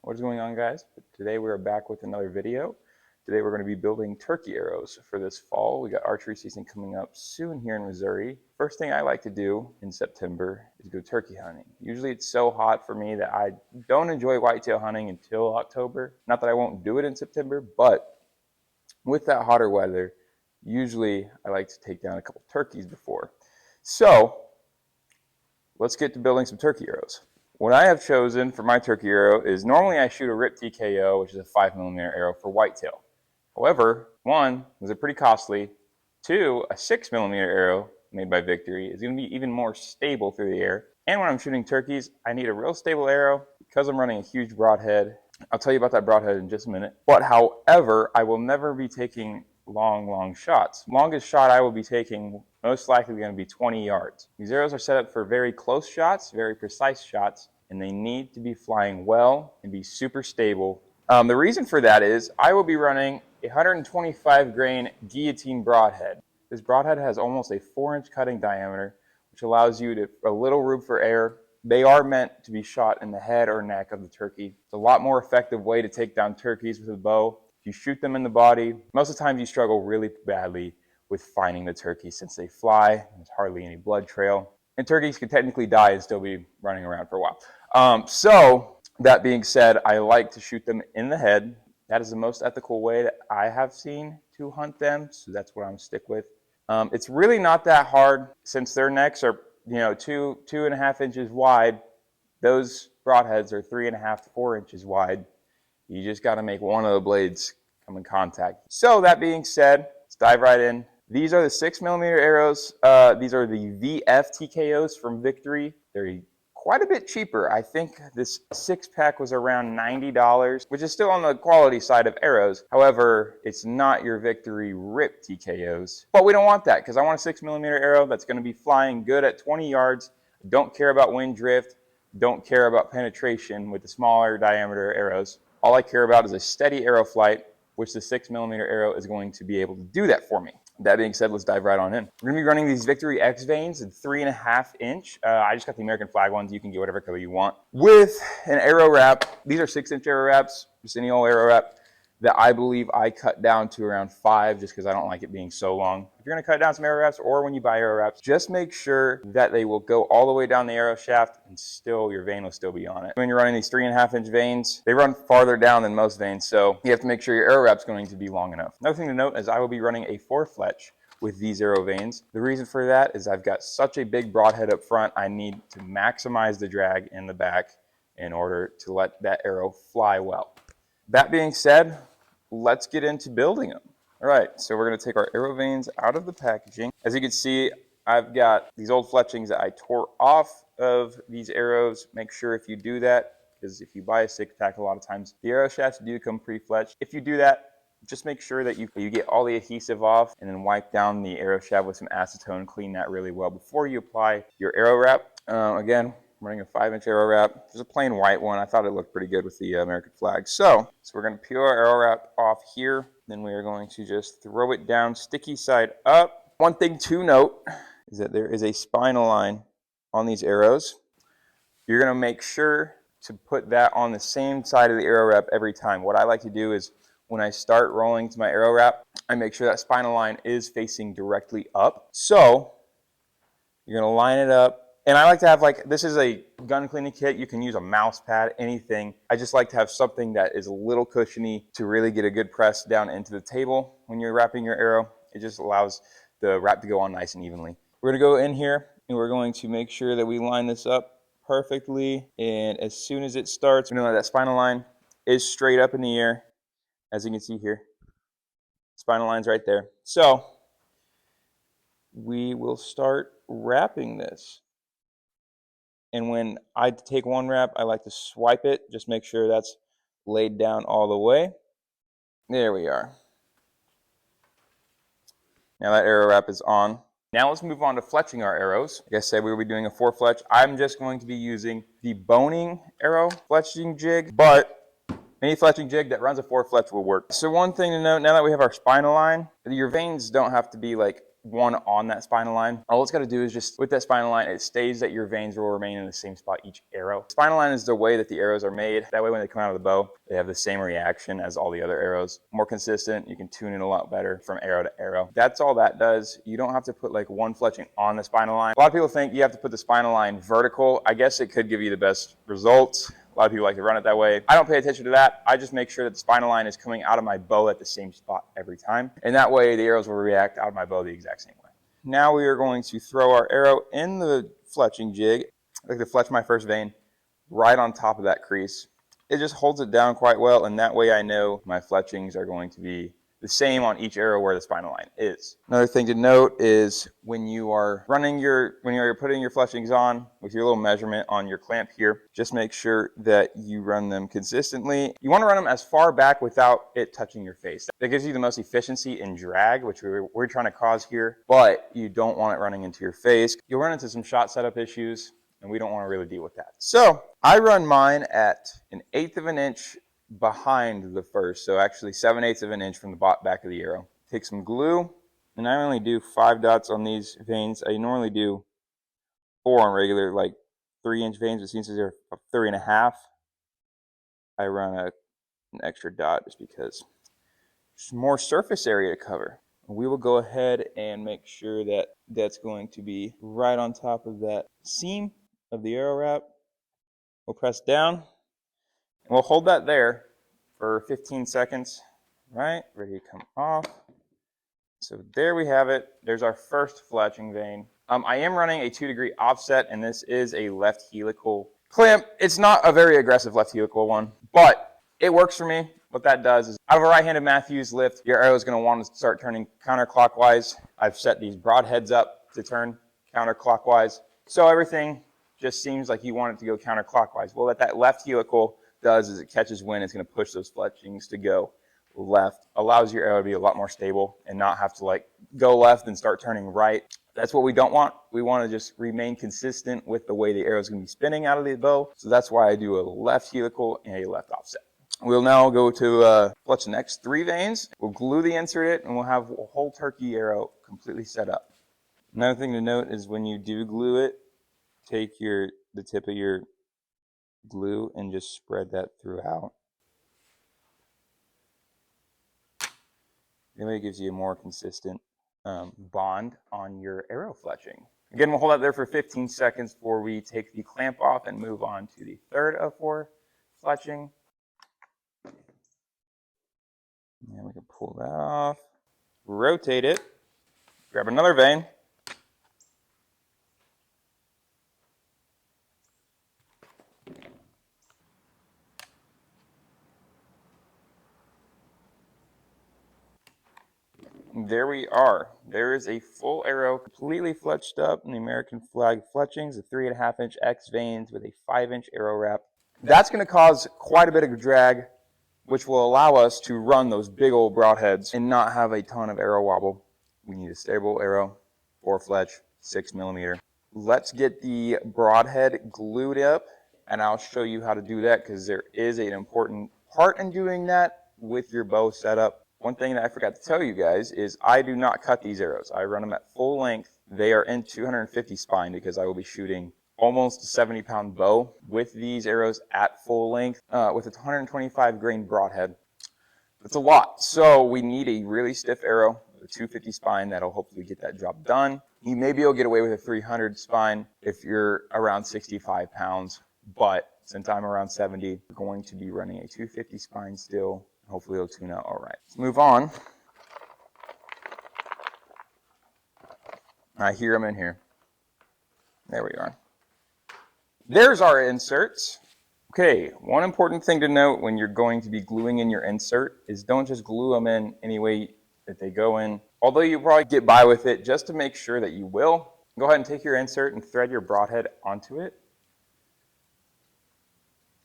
What is going on, guys? Today we're back with another video. Today we're going to be building turkey arrows for this fall. We got archery season coming up soon here in Missouri. First thing I like to do in September is go turkey hunting. Usually it's so hot for me that I don't enjoy whitetail hunting until October. Not that I won't do it in September, but with that hotter weather, usually I like to take down a couple turkeys before. So let's get to building some turkey arrows. What I have chosen for my turkey arrow is normally I shoot a RIP TKO, which is a 5mm arrow for whitetail. However, one, those are pretty costly. Two, a 6mm arrow made by Victory is going to be even more stable through the air. And when I'm shooting turkeys, I need a real stable arrow because I'm running a huge broadhead. I'll tell you about that broadhead in just a minute. But however, I will never be taking long shots. Longest shot I will be taking most likely going to be 20 yards. These arrows are set up for very close shots, very precise shots, and they need to be flying well and be super stable. The reason for that is I will be running a 125 grain guillotine broadhead. This broadhead has almost a 4-inch cutting diameter, which allows you to a little room for air. They are meant to be shot in the head or neck of the turkey. It's a lot more effective way to take down turkeys with a bow. If you shoot them in the body, most of the time you struggle really badly with finding the turkey since they fly. There's hardly any blood trail. And turkeys can technically die and still be running around for a while. So that being said, I like to shoot them in the head. That is the most ethical way that I have seen to hunt them, so that's what I'm stick with. It's really not that hard since their necks are 2.5 inches wide. Those broadheads are 3.5 to 4 inches wide. You just got to make one of the blades come in contact. So that being said, let's dive right in. These are the 6mm arrows. These are the VF TKOs from Victory. They're quite a bit cheaper. I think this 6-pack was around $90, which is still on the quality side of arrows. However, it's not your Victory RIP TKOs. But we don't want that because I want a 6mm arrow that's going to be flying good at 20 yards. Don't care about wind drift. Don't care about penetration with the smaller diameter arrows. All I care about is a steady arrow flight, which the 6mm arrow is going to be able to do that for me. That being said, let's dive right on in. We're going to be running these Victory X vanes in 3.5 inch. I just got the American flag ones. You can get whatever color you want. With an arrow wrap, these are 6-inch arrow wraps, just any old arrow wrap that I believe I cut down to around 5 just because I don't like it being so long. If you're going to cut down some arrow wraps or when you buy arrow wraps, just make sure that they will go all the way down the arrow shaft and still your vane will still be on it. When you're running these 3.5 inch vanes, they run farther down than most vanes, so you have to make sure your arrow wrap's going to be long enough. Another thing to note is I will be running a 4-fletch with these arrow vanes. The reason for that is I've got such a big broadhead up front, I need to maximize the drag in the back in order to let that arrow fly well. That being said, let's get into building them. All right, so we're going to take our arrow vanes out of the packaging. As you can see, I've got these old fletchings that I tore off of these arrows. Make sure if you do that, because if you buy a 6-pack, a lot of times the arrow shafts do come pre-fletched. If you do that, just make sure that you get all the adhesive off and then wipe down the arrow shaft with some acetone. Clean that really well before you apply your arrow wrap. Again, I'm running a 5-inch arrow wrap. Just a plain white one. I thought it looked pretty good with the American flag. So we're going to peel our arrow wrap off here. Then we are going to just throw it down sticky side up. One thing to note is that there is a spinal line on these arrows. You're going to make sure to put that on the same side of the arrow wrap every time. What I like to do is when I start rolling to my arrow wrap, I make sure that spinal line is facing directly up. So you're going to line it up. And I like to have, this is a gun cleaning kit. You can use a mouse pad, anything. I just like to have something that is a little cushiony to really get a good press down into the table when you're wrapping your arrow. It just allows the wrap to go on nice and evenly. We're going to go in here and we're going to make sure that we line this up perfectly. And as soon as it starts, we know that spinal line is straight up in the air. As you can see here, spinal line's right there. So we will start wrapping this. And when I take one wrap, I like to swipe it. Just make sure that's laid down all the way. There we are. Now that arrow wrap is on. Now let's move on to fletching our arrows. Like I said, we will be doing a 4-fletch. I'm just going to be using the boning arrow fletching jig, but any fletching jig that runs a 4-fletch will work. So one thing to note, now that we have our spinal line, your vanes don't have to be one on that spinal line. All it's got to do is just, with that spinal line, it stays that your veins will remain in the same spot each arrow. Spinal line is the way that the arrows are made. That way when they come out of the bow, they have the same reaction as all the other arrows. More consistent, you can tune it a lot better from arrow to arrow. That's all that does. You don't have to put like one fletching on the spinal line. A lot of people think you have to put the spinal line vertical. I guess it could give you the best results. A lot of people like to run it that way. I don't pay attention to that. I just make sure that the spinal line is coming out of my bow at the same spot every time. And that way the arrows will react out of my bow the exact same way. Now we are going to throw our arrow in the fletching jig. I like to fletch my first vein right on top of that crease. It just holds it down quite well, and that way I know my fletchings are going to be the same on each arrow where the spinal line is. Another thing to note is when you are putting your fletchings on with your little measurement on your clamp here, just make sure that you run them consistently. You want to run them as far back without it touching your face. That gives you the most efficiency in drag, which we're trying to cause here, but you don't want it running into your face. You'll run into some shot setup issues, and we don't want to really deal with that. So I run mine at 1/8 of an inch behind the first, so actually 7/8 of an inch from the back of the arrow. Take some glue, and I only do 5 dots on these veins. I normally do 4 on regular, like 3-inch veins, but since these are 3.5, I run an extra dot just because there's more surface area to cover. We will go ahead and make sure that that's going to be right on top of that seam of the arrow wrap. We'll press down. And we'll hold that there for 15 seconds, right? Ready to come off. So there we have it. There's our first fletching vein. I am running a 2-degree offset, and this is a left helical clamp. It's not a very aggressive left helical one, but it works for me. What that does is, out of a right-handed Mathews lift, your arrow is going to want to start turning counterclockwise. I've set these broadheads up to turn counterclockwise, so everything just seems like you want it to go counterclockwise. Well, what that left helical does is it catches wind. It's going to push those fletchings to go left, allows your arrow to be a lot more stable and not have to like go left and start turning right. That's what we don't want. We want to just remain consistent with the way the arrow is going to be spinning out of the bow. So that's why I do a left helical and a left offset. We'll now go to fletch the next 3 veins. We'll glue the insert it, and we'll have a whole turkey arrow completely set up. Another thing to note is when you do glue it, take the tip of your glue and just spread that throughout. Anyway, it gives you a more consistent bond on your arrow fletching. Again, we'll hold that there for 15 seconds before we take the clamp off and move on to the third of 4 fletching. And we can pull that off, rotate it, grab another vein, there we are. There is a full arrow completely fletched up in the American flag fletchings, the 3.5-inch X veins with a 5-inch arrow wrap. That's going to cause quite a bit of drag, which will allow us to run those big old broadheads and not have a ton of arrow wobble. We need a stable arrow, 4 fletch, 6mm. Let's get the broadhead glued up, and I'll show you how to do that because there is an important part in doing that with your bow setup. One thing that I forgot to tell you guys is I do not cut these arrows. I run them at full length. They are in 250 spine because I will be shooting almost a 70-pound bow with these arrows at full length with a 125 grain broadhead. That's a lot. So we need a really stiff arrow, a 250 spine that'll hopefully get that job done. You may be able to get away with a 300 spine if you're around 65 pounds, but since I'm around 70, we're going to be running a 250 spine still. Hopefully it'll tune out all right. Let's move on. I hear them in here. There we are. There's our inserts. Okay, one important thing to note when you're going to be gluing in your insert is don't just glue them in any way that they go in. Although you'll probably get by with it, just to make sure that you will, go ahead and take your insert and thread your broadhead onto it.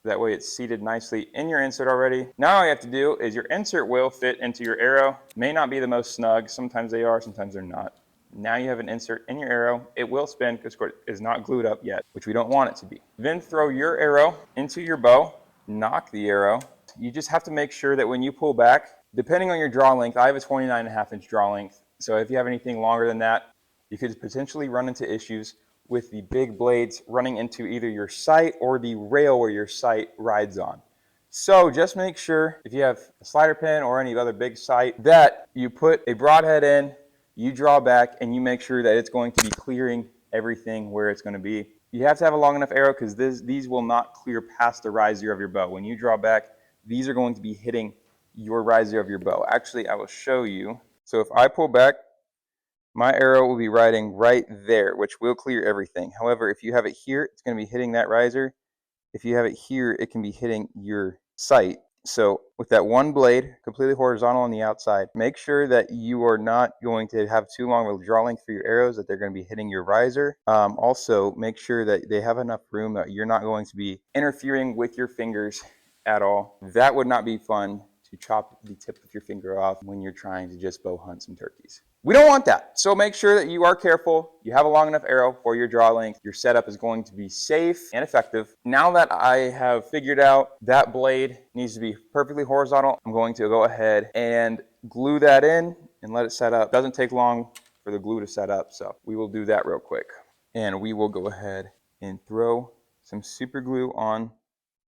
That way it's seated nicely in your insert already. Now all you have to do is your insert will fit into your arrow. May not be the most snug. Sometimes they are, sometimes they're not. Now you have an insert in your arrow. It will spin because it is not glued up yet, which we don't want it to be. Then throw your arrow into your bow, knock the arrow. You just have to make sure that when you pull back, depending on your draw length, I have a 29.5-inch draw length. So if you have anything longer than that, you could potentially run into issues with the big blades running into either your sight or the rail where your sight rides on. So just make sure if you have a slider pin or any other big sight that you put a broadhead in, you draw back, and you make sure that it's going to be clearing everything where it's going to be. You have to have a long enough arrow because these will not clear past the riser of your bow. When you draw back, these are going to be hitting your riser of your bow. Actually, I will show you. So if I pull back, my arrow will be riding right there, which will clear everything. However, if you have it here, it's going to be hitting that riser. If you have it here, it can be hitting your sight. So with that one blade completely horizontal on the outside, make sure that you are not going to have too long of a draw length for your arrows, that they're going to be hitting your riser. Also, make sure that they have enough room that you're not going to be interfering with your fingers at all. That would not be fun, to chop the tip of your finger off when you're trying to just bow hunt some turkeys. We don't want that. So make sure that you are careful. You have a long enough arrow for your draw length. Your setup is going to be safe and effective. Now that I have figured out that blade needs to be perfectly horizontal, I'm going to go ahead and glue that in and let it set up. It doesn't take long for the glue to set up, so we will do that real quick. And we will go ahead and throw some super glue on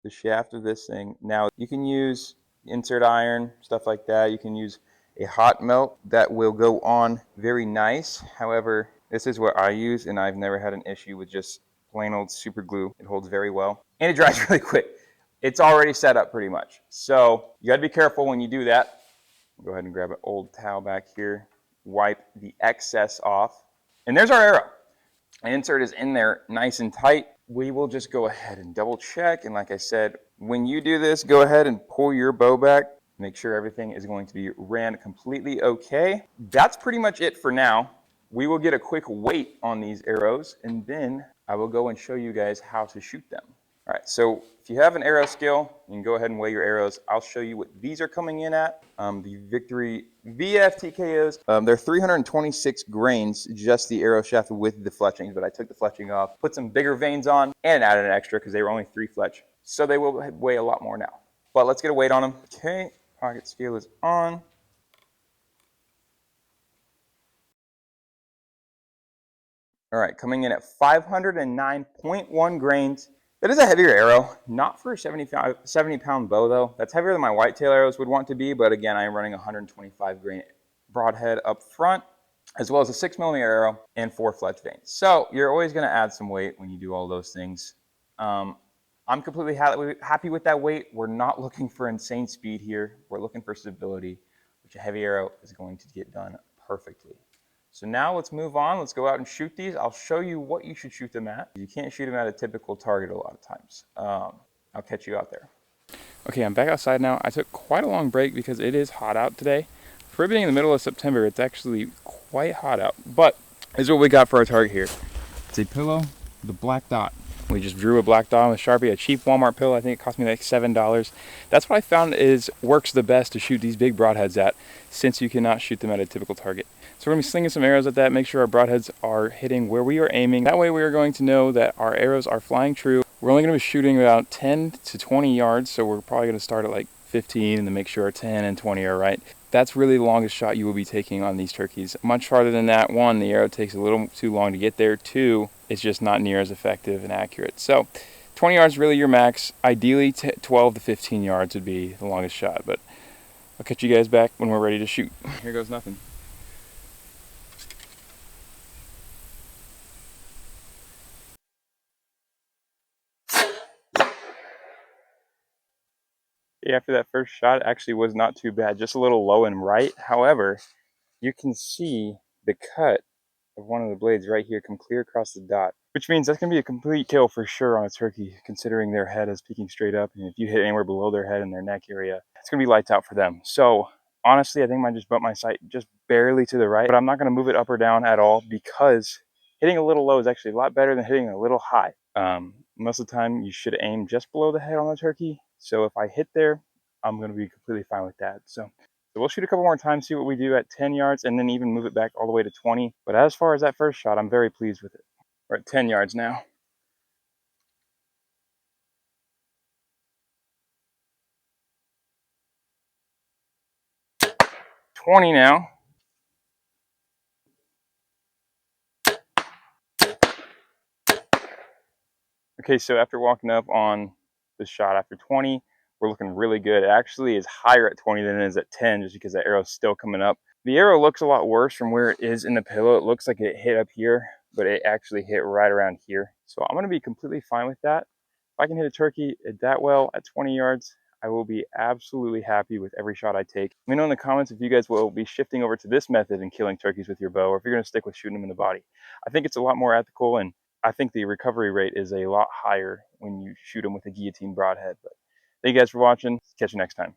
the shaft of this thing. Now you can use insert iron, stuff like that. You can use a hot melt that will go on very nice. However, this is what I use, and I've never had an issue with just plain old super glue. It holds very well and it dries really quick. It's already set up pretty much. So you got to be careful when you do that. Go ahead and grab an old towel back here, wipe the excess off, and there's our arrow. The insert is in there nice and tight. We will just go ahead and double check. And like I said, when you do this, go ahead and pull your bow back. Make sure everything is going to be ran completely okay. That's pretty much it for now. We will get a quick weight on these arrows, and then I will go and show you guys how to shoot them. All right, so if you have an arrow scale, you can go ahead and weigh your arrows. I'll show you what these are coming in at. The Victory VF they're 326 grains, just the arrow shaft with the fletchings, but I took the fletching off, put some bigger vanes on, and added an extra because they were only 3 fletch. So they will weigh a lot more now. But let's get a weight on them. Okay, pocket scale is on. All right, coming in at 509.1 grains. That is a heavier arrow, not for a 70-pound bow though. That's heavier than my whitetail arrows would want to be, but again, I am running 125 grain broadhead up front, as well as a 6mm arrow and 4 fletch vanes. So you're always gonna add some weight when you do all those things. I'm completely happy with that weight. We're not looking for insane speed here. We're looking for stability, which a heavy arrow is going to get done perfectly. So now let's move on. Let's go out and shoot these. I'll show you what you should shoot them at. You can't shoot them at a typical target a lot of times. I'll catch you out there. Okay, I'm back outside now. I took quite a long break because it is hot out today. For being in the middle of September, it's actually quite hot out. But this is what we got for our target here. It's a pillow with a black dot. We just drew a black dot with a Sharpie, a cheap Walmart pillow. I think it cost me like $7. That's what I found works the best to shoot these big broadheads at, since you cannot shoot them at a typical target. So we're going to be slinging some arrows at that, make sure our broadheads are hitting where we are aiming. That way we are going to know that our arrows are flying true. We're only going to be shooting about 10 to 20 yards, so we're probably going to start at like 15 and then make sure our 10 and 20 are right. That's really the longest shot you will be taking on these turkeys. Much farther than that. 1, the arrow takes a little too long to get there. 2, it's just not near as effective and accurate. So 20 yards is really your max. Ideally 12 to 15 yards would be the longest shot, but I'll catch you guys back when we're ready to shoot. Here goes nothing. After that first shot, it actually was not too bad, just a little low and right. However, you can see the cut of one of the blades right here come clear across the dot, which means that's going to be a complete kill for sure on a turkey, considering their head is peeking straight up, and if you hit anywhere below their head and their neck area, it's going to be lights out for them. So honestly, I think I might just bump my sight just barely to the right, but I'm not going to move it up or down at all, because hitting a little low is actually a lot better than hitting a little high. Most of the time, you should aim just below the head on the turkey. So if I hit there, I'm going to be completely fine with that. So we'll shoot a couple more times, see what we do at 10 yards, and then even move it back all the way to 20. But as far as that first shot, I'm very pleased with it. We're at 10 yards now. $20 now. Okay, so after walking up on the shot after 20, we're looking really good. It actually is higher at 20 than it is at 10, just because that arrow's still coming up. The arrow looks a lot worse from where it is in the pillow. It looks like it hit up here, but it actually hit right around here. So I'm gonna be completely fine with that. If I can hit a turkey that well at 20 yards, I will be absolutely happy with every shot I take. Let me know in the comments if you guys will be shifting over to this method and killing turkeys with your bow, or if you're gonna stick with shooting them in the body. I think it's a lot more ethical, and I think the recovery rate is a lot higher when you shoot them with a guillotine broadhead. But thank you guys for watching. Catch you next time.